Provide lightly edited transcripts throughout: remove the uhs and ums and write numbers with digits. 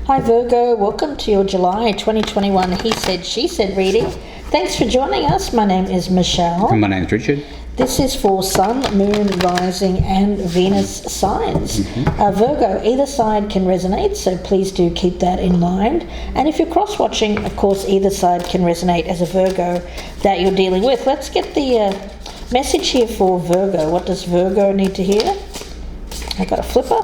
Hi Virgo, welcome to your July 2021 He Said, She Said reading. Thanks for joining us. My name is Michelle. And my name's Richard. This is for Sun, Moon, Rising and Venus signs. Virgo, either side can resonate, so please do keep that in mind. And if you're cross-watching, of course, either side can resonate as a Virgo that you're dealing with. Let's get the message here for Virgo. What does Virgo need to hear? I've got a flipper.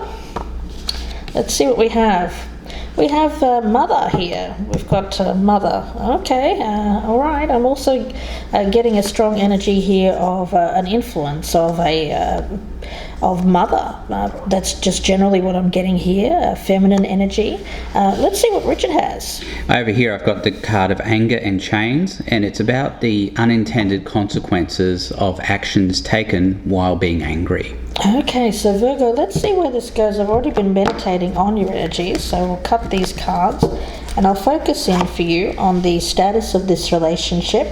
Let's see what we have. We have Mother here. We've got Mother. Okay, all right. I'm also getting a strong energy here of an influence of Mother. That's just generally what I'm getting here, feminine energy. Let's see what Richard has. Over here I've got the card of Anger and Chains, and it's about the unintended consequences of actions taken while being angry. Okay, so Virgo, let's see where this goes. I've already been meditating on your energies, so we'll cut these cards and I'll focus in for you on the status of this relationship,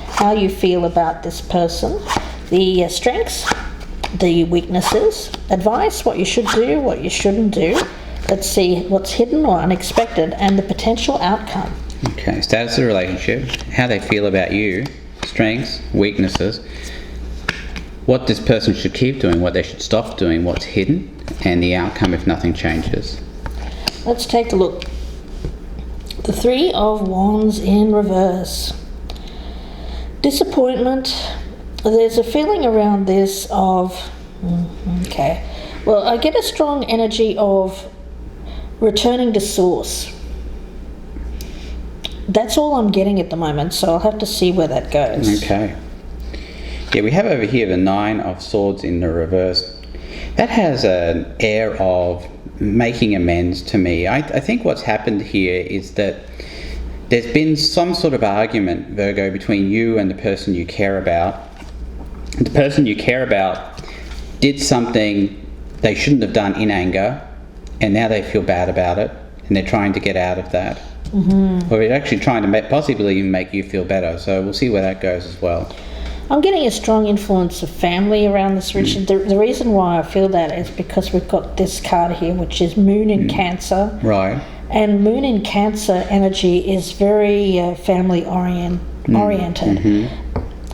how you feel about this person, the strengths, the weaknesses, advice, what you should do, what you shouldn't do. Let's see what's hidden or unexpected and the potential outcome. Okay, status of the relationship, how they feel about you, strengths, weaknesses, what this person should keep doing, what they should stop doing, what's hidden, and the outcome if nothing changes. Let's take a look. The Three of Wands in reverse. Disappointment. There's a feeling around this of, okay, well, I get a strong energy of returning to source. That's all I'm getting at the moment, so I'll have to see where that goes. Okay. Yeah, we have over here the Nine of Swords in the reverse. That has an air of making amends to me. I think what's happened here is that there's been some sort of argument, Virgo, between you and the person you care about. The person you care about did something they shouldn't have done in anger, and now they feel bad about it, and they're trying to get out of that. Or they're actually trying to possibly even make you feel better, so we'll see where that goes as well. I'm getting a strong influence of family around this, Richard. The reason why I feel that is because we've got this card here, which is Moon in Cancer. Right. And Moon in Cancer energy is very family oriented.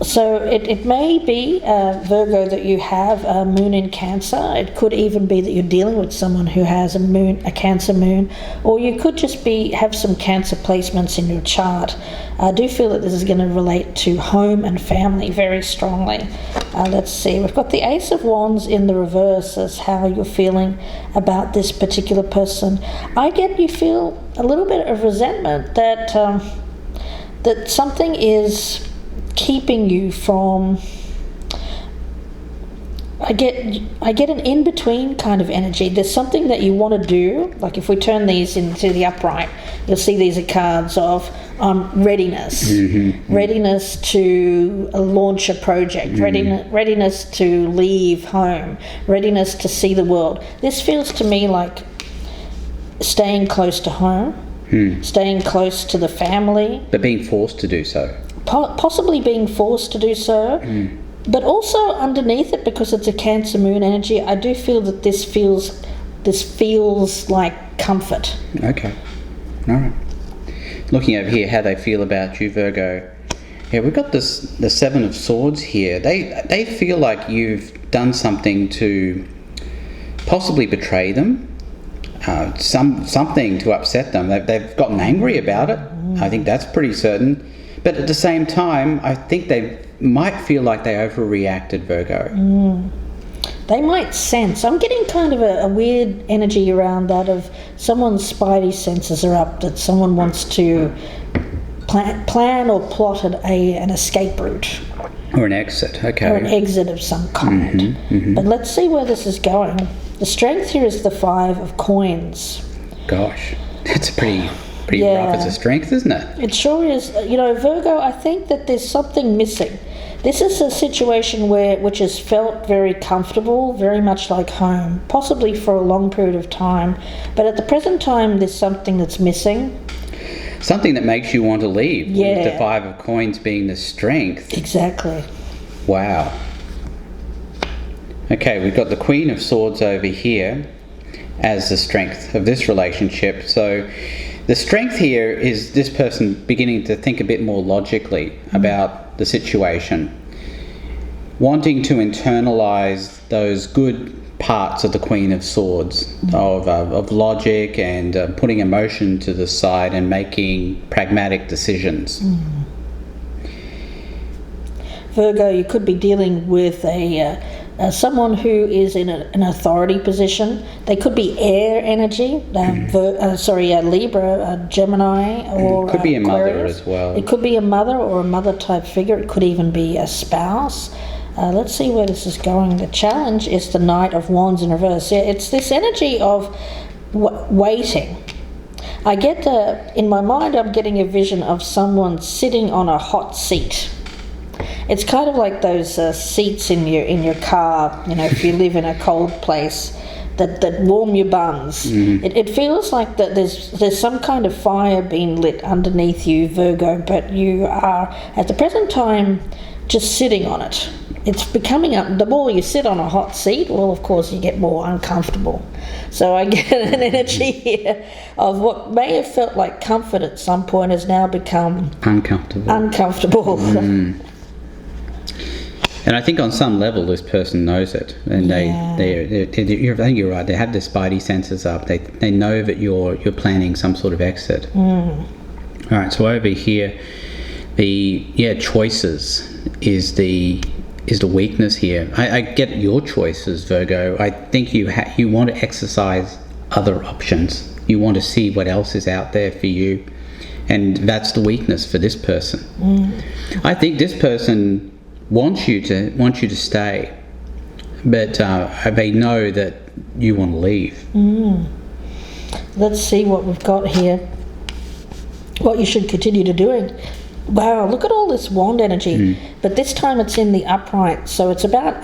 So it may be, Virgo, that you have a Moon in Cancer. It could even be that you're dealing with someone who has a Cancer Moon, or you could just have some Cancer placements in your chart. I do feel that this is going to relate to home and family very strongly. Let's see. We've got the Ace of Wands in the reverse as how you're feeling about this particular person. I get you feel a little bit of resentment that that something is keeping you from, I get an in-between kind of energy. There's something that you want to do, like if we turn these into the upright, you'll see these are cards of readiness. Readiness to launch a project, readiness to leave home, readiness to see the world. This feels to me like staying close to home, staying close to the family. But being forced to do so. Possibly being forced to do so, but also underneath it, because it's a Cancer Moon energy, I do feel that this feels like comfort. Okay, all right. Looking over here, how they feel about you, Virgo. Yeah, we've got the Seven of Swords here. They feel like you've done something to possibly betray them, something to upset them. They've gotten angry about it. I think that's pretty certain. But at the same time, I think they might feel like they overreacted, Virgo. They might sense. I'm getting kind of a weird energy around that of someone's spidey senses are up, that someone wants to plan or plot an escape route. Or an exit, okay. Or an exit of some kind. But let's see where this is going. The strength here is the Five of Coins. Gosh, that's pretty rough as a strength, isn't it? It sure is. You know, Virgo, I think that there's something missing. This is a situation which has felt very comfortable, very much like home, possibly for a long period of time. But at the present time, there's something that's missing. Something that makes you want to leave. Yeah. With the Five of Coins being the strength. Exactly. Wow. Okay, we've got the Queen of Swords over here. as the strength of this relationship. So the strength here is this person beginning to think a bit more logically about the situation, wanting to internalize those good parts of the Queen of Swords, of logic and putting emotion to the side and making pragmatic decisions. Virgo, you could be dealing with someone who is in an authority position. They could be air energy, Libra, Gemini, or could be a mother Aquarius. as well. It could be a mother or a mother type figure. It could even be a spouse. Let's see where this is going. The challenge is the Knight of Wands in reverse. Yeah, it's this energy of waiting. I get in my mind, I'm getting a vision of someone sitting on a hot seat. It's kind of like those seats in your car, if you live in a cold place, that warm your buns. It feels like that there's some kind of fire being lit underneath you, Virgo, but you are at the present time just sitting on it. It's becoming the more you sit on a hot seat, well, of course, you get more uncomfortable. So I get an energy here of what may have felt like comfort at some point has now become uncomfortable. And I think on some level this person knows it, and I think you're right. They have their spidey senses up. They know that you're planning some sort of exit. All right. So over here, the choices is the weakness here. I get your choices, Virgo. I think you want to exercise other options. You want to see what else is out there for you, and that's the weakness for this person. I think this person wants you to stay, but they know that you want to leave. Let's see what we've got here. What you should continue to doing. Wow, look at all this wand energy, but this time it's in the upright, so it's about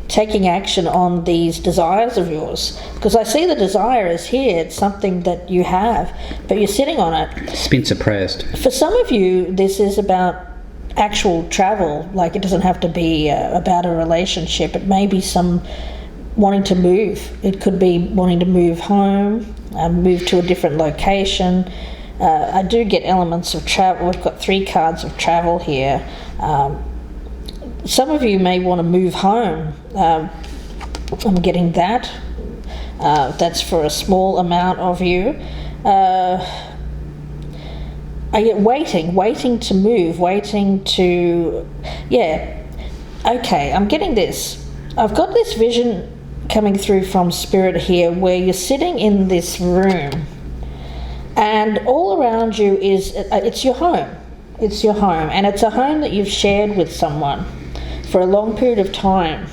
taking action on these desires of yours, because I see the desire is here. It's something that you have, but you're sitting on it. It's been suppressed. For some of you, this is about actual travel. Like, it doesn't have to be about a relationship. It may be some wanting to move. It could be wanting to move home, move to a different location. I do get elements of travel. We've got 3 cards of travel here. Some of you may want to move home. I'm getting that. That's for a small amount of you. I get waiting to move, okay, I'm getting this. I've got this vision coming through from Spirit here where you're sitting in this room and all around you it's your home. It's your home, and it's a home that you've shared with someone for a long period of time.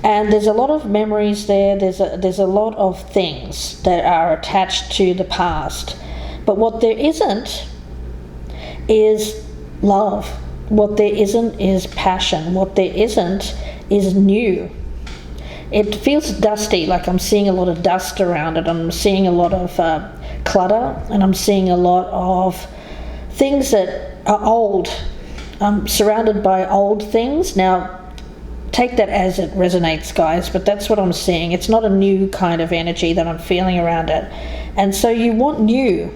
And there's a lot of memories there. There's a lot of things that are attached to the past. But what there isn't is love. What there isn't is passion. What there isn't is new. It feels dusty, like I'm seeing a lot of dust around it. I'm seeing a lot of clutter, and I'm seeing a lot of things that are old. I'm surrounded by old things. Now, take that as it resonates, guys, but that's what I'm seeing. It's not a new kind of energy that I'm feeling around it. And so you want new.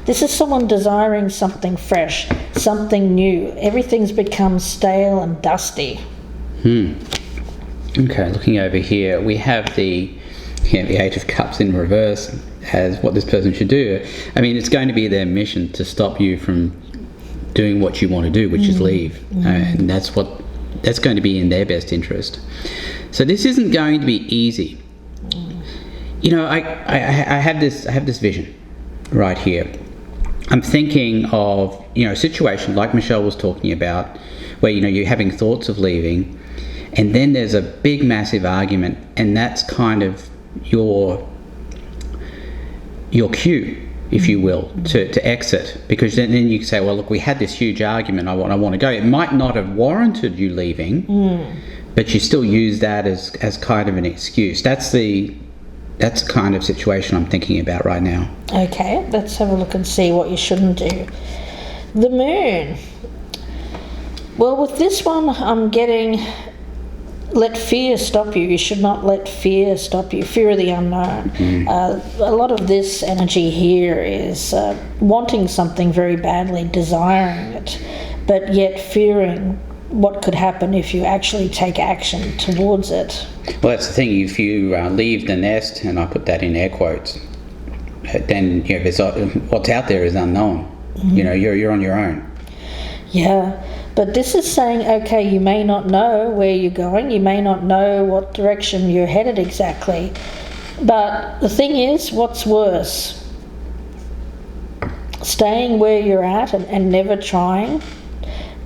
This is someone desiring something fresh, something new. Everything's become stale and dusty. Okay, looking over here, we have the 8 of Cups in reverse as what this person should do. I mean, it's going to be their mission to stop you from doing what you want to do, which is leave. And that's going to be in their best interest. So this isn't going to be easy. I have this vision right here. I'm thinking of a situation like Michelle was talking about, where you're having thoughts of leaving, and then there's a big massive argument, and that's kind of your cue, if you will, to exit, because then you can say, well, look, we had this huge argument, I want to go. It might not have warranted you leaving, but you still use that as kind of an excuse. That's the kind of situation I'm thinking about right now. Okay, let's have a look and see what you shouldn't do. The Moon. Well, with this one, I'm getting let fear stop you. You should not let fear stop you. Fear of the unknown. A lot of this energy here is wanting something very badly, desiring it, but yet fearing what could happen if you actually take action towards it. Well, that's the thing. If you leave the nest, and I put that in air quotes, then there's, what's out there is unknown. You're on your own. Yeah, but this is saying, okay, you may not know where you're going, you may not know what direction you're headed exactly, but the thing is, what's worse? Staying where you're at and never trying,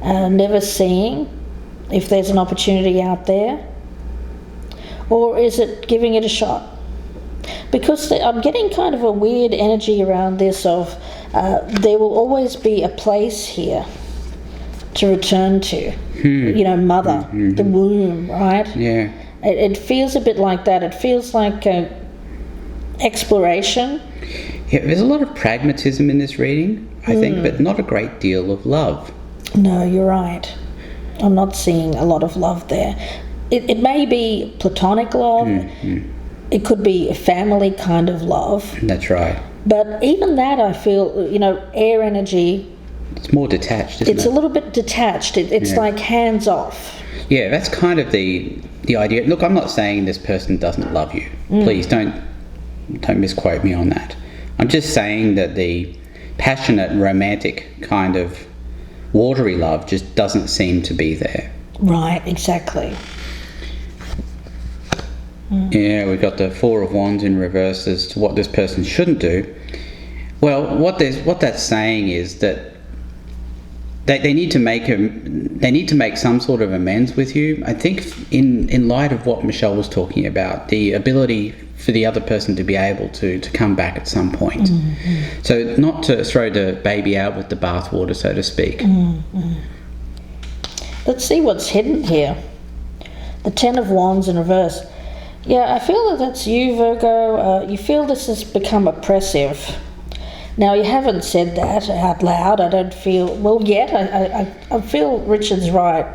never seeing if there's an opportunity out there, or is it giving it a shot? Because I'm getting kind of a weird energy around this of there will always be a place here to return to. Mother, the womb, right? Yeah. It feels a bit like that. It feels like exploration. Yeah, there's a lot of pragmatism in this reading, I think, but not a great deal of love. No, you're right. I'm not seeing a lot of love there. It may be platonic love. It could be a family kind of love. That's right. But even that, I feel, air energy. It's more detached, isn't it? It's a little bit detached. It's like hands off. Yeah, that's kind of the idea. Look, I'm not saying this person doesn't love you. Please don't misquote me on that. I'm just saying that the passionate, romantic kind of watery love just doesn't seem to be there. Right, exactly. Yeah, we've got the Four of Wands in reverse as to what this person shouldn't do. Well, what that's saying is that they need to make some sort of amends with you. I think in light of what Michelle was talking about, the ability for the other person to be able to come back at some point. So not to throw the baby out with the bathwater, so to speak. Let's see what's hidden here. The Ten of Wands in reverse. Yeah, I feel that's you, Virgo. You feel this has become oppressive. Now, you haven't said that out loud. I don't feel... Well, yet, I feel Richard's right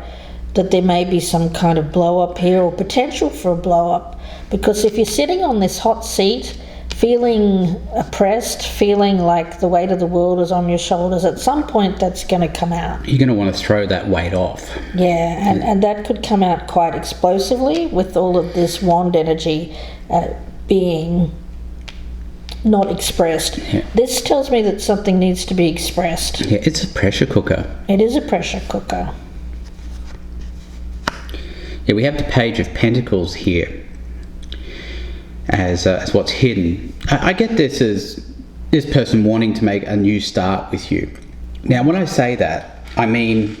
that there may be some kind of blow-up here or potential for a blow-up. Because if you're sitting on this hot seat, feeling oppressed, feeling like the weight of the world is on your shoulders, at some point that's going to come out. You're going to want to throw that weight off. Yeah, and that could come out quite explosively with all of this wand energy being not expressed. Yeah. This tells me that something needs to be expressed. Yeah, it's a pressure cooker. It is a pressure cooker. Yeah, we have the Page of Pentacles here as what's hidden. I get this as this person wanting to make a new start with you. Now, when I say that, I mean,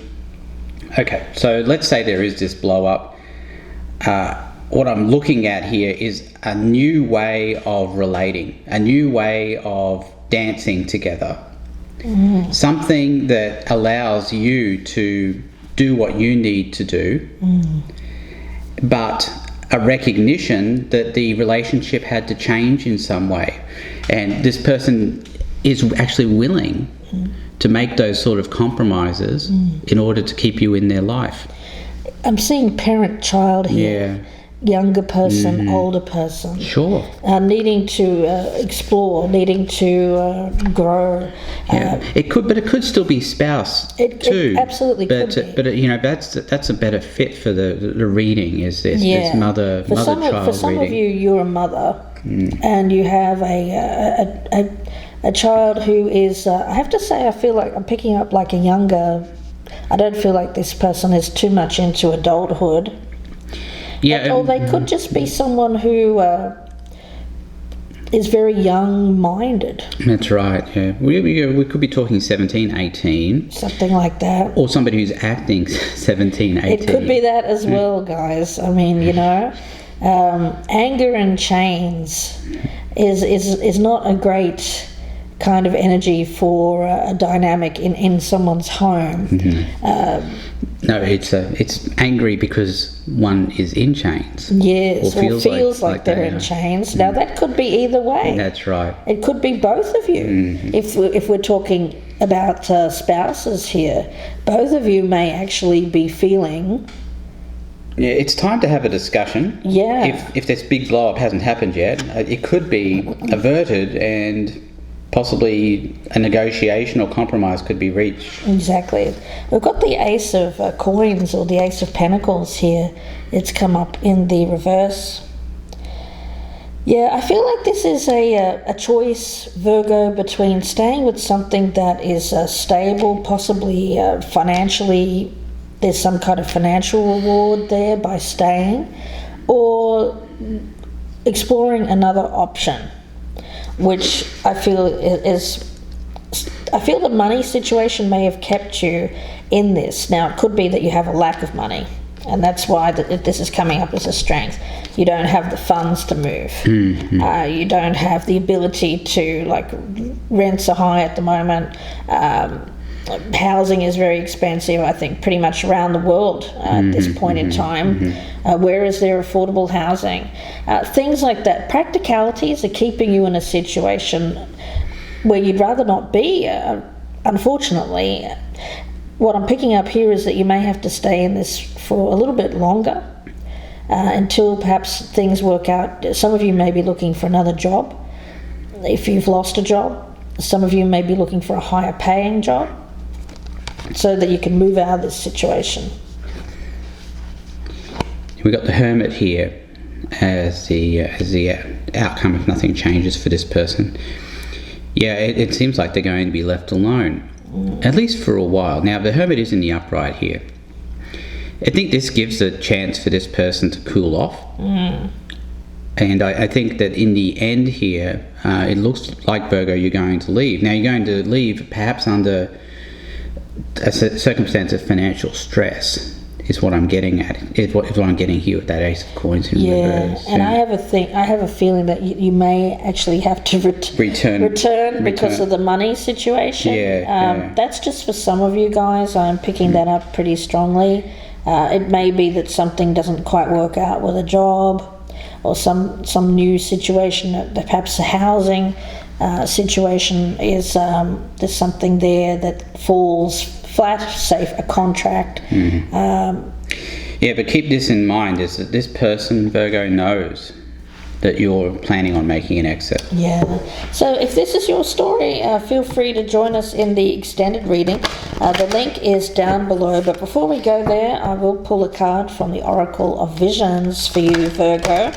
okay, so let's say there is this blow up. What I'm looking at here is a new way of relating, a new way of dancing together. Something that allows you to do what you need to do, but a recognition that the relationship had to change in some way. And this person is actually willing to make those sort of compromises in order to keep you in their life. I'm seeing parent-child here. Yeah. Younger person, older person. Sure. Needing to explore, needing to grow. Yeah. It could still be spouse too. It absolutely but, could be. But that's a better fit for the reading. Is this mother-child reading? For some of you, you're a mother, and you have a child who is. I have to say, I feel like I'm picking up like a younger. I don't feel like this person is too much into adulthood. Yeah, or they could just be someone who is very young-minded. That's right, yeah. We could be talking 17, 18. Something like that. Or somebody who's acting 17, 18. It could be that as well, guys. I mean, anger and chains is not a great kind of energy for a dynamic in someone's home. No, it's angry because one is in chains. Yes, or feels like they're in chains. Now, that could be either way. That's right. It could be both of you. If we're talking about spouses here, both of you may actually be feeling Yeah, it's time to have a discussion. Yeah. If this big blow up hasn't happened yet, it could be averted and possibly a negotiation or compromise could be reached. Exactly. We've got the Ace of Coins, or the Ace of Pentacles here. It's come up in the reverse. Yeah, I feel like this is a choice, Virgo, between staying with something that is stable, possibly financially, there's some kind of financial reward there by staying, or exploring another option, which I feel the money situation may have kept you in this. Now, it could be that you have a lack of money, and that's why this is coming up as a strength. You don't have the funds to move. Mm-hmm. You don't have the ability to, like, rents are high at the moment. Housing is very expensive, I think, pretty much around the world at this point in time. Where is there affordable housing? Things like that. Practicalities are keeping you in a situation where you'd rather not be, unfortunately. What I'm picking up here is that you may have to stay in this for a little bit longer until perhaps things work out. Some of you may be looking for another job if you've lost a job. Some of you may be looking for a higher paying job so that you can move out of this situation. We've got the Hermit here as the outcome if nothing changes for this person. Yeah, it seems like they're going to be left alone, at least for a while. Now, the Hermit is in the upright here. I think this gives a chance for this person to cool off. And I think that in the end here, it looks like, Virgo, you're going to leave. Now, you're going to leave perhaps under a circumstance of financial stress, is what I'm getting at. Is what I'm getting here with that Ace of Coins in reverse. And I have a feeling that you may actually have to return because of the money situation. That's just for some of you guys. I'm picking that up pretty strongly. It may be that something doesn't quite work out with a job, or some new situation, perhaps a housing situation is there's something there that falls flat, say a contract. Yeah, but keep this in mind, is that this person, Virgo, knows that you're planning on making an exit. Yeah. So if this is your story, feel free to join us in the extended reading. The link is down below. But before we go there, I will pull a card from the Oracle of Visions for you, Virgo.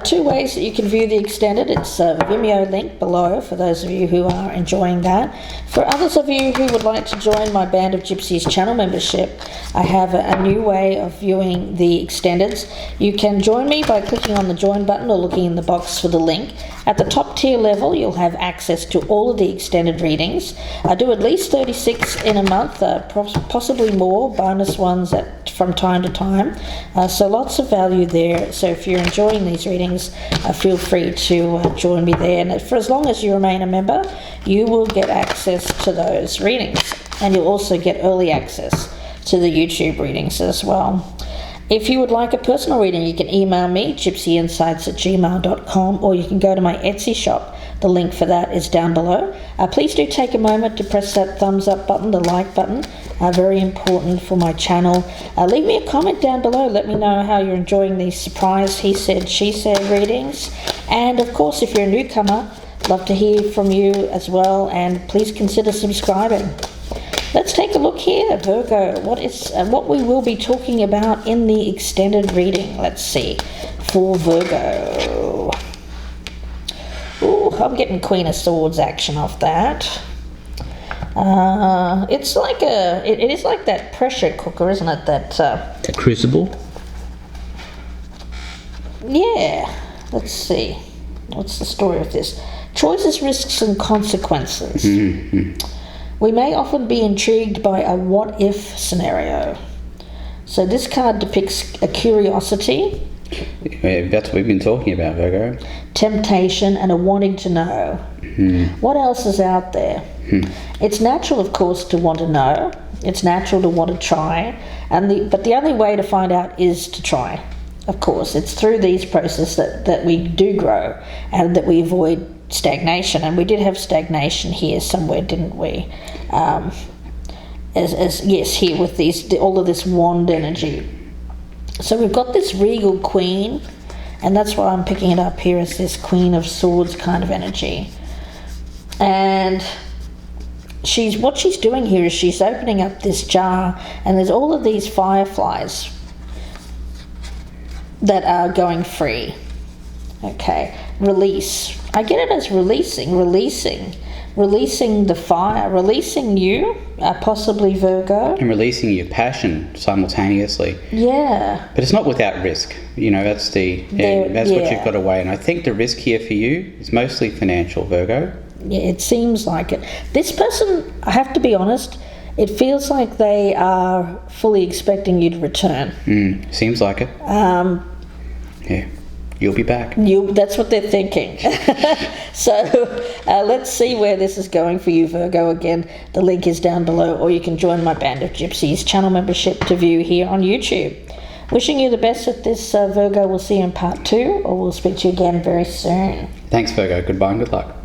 Two ways that you can view the extended. It's a Vimeo link below for those of you who are enjoying that. For others of you who would like to join my Band of Gypsies channel membership, I have a new way of viewing the extendeds. You can join me by clicking on the join button or looking in the box for the link. At the top tier level, you'll have access to all of the extended readings. I do at least 36 in a month, possibly more, bonus ones from time to time. So lots of value there. So if you're enjoying these readings, feel free to join me there. And for as long as you remain a member, you will get access to those readings. And you'll also get early access to the YouTube readings as well. If you would like a personal reading, you can email me, gypsyinsights@gmail.com, or you can go to my Etsy shop. The link for that is down below. Please do take a moment to press that thumbs up button, the like button. Very important for my channel. Leave me a comment down below. Let me know how you're enjoying these surprise he said, she said readings. And of course, if you're a newcomer, love to hear from you as well. And please consider subscribing. Let's take a look here, Virgo. What we will be talking about in the extended reading. Let's see, for Virgo. Ooh, I'm getting Queen of Swords action off that. It's like it is like that pressure cooker, isn't it? A crucible. Yeah. Let's see. What's the story of this? Choices, risks, and consequences. We may often be intrigued by a what-if scenario. So this card depicts a curiosity. That's what we've been talking about, Virgo. Temptation and a wanting to know. What else is out there? It's natural, of course, to want to know. It's natural to want to try. But the only way to find out is to try. Of course, it's through these processes that we do grow and that we avoid stagnation. And we did have stagnation here somewhere, didn't we? Yes, here with all of this wand energy. So we've got this regal queen, and that's why I'm picking it up here as this Queen of Swords kind of energy. And what she's doing here is she's opening up this jar, and there's all of these fireflies that are going free. Okay, release. I get it as releasing the fire, releasing you, possibly Virgo. And releasing your passion simultaneously. Yeah. But it's not without risk. That's what you've got to weigh. And I think the risk here for you is mostly financial, Virgo. Yeah, it seems like it. This person, I have to be honest, it feels like they are fully expecting you to return. Seems like it. Yeah. You'll be back. That's what they're thinking. So let's see where this is going for you, Virgo. Again, the link is down below, or you can join my Band of Gypsies channel membership to view here on YouTube. Wishing you the best with this, Virgo. We'll see you in part 2, or we'll speak to you again very soon. Thanks, Virgo. Goodbye and good luck.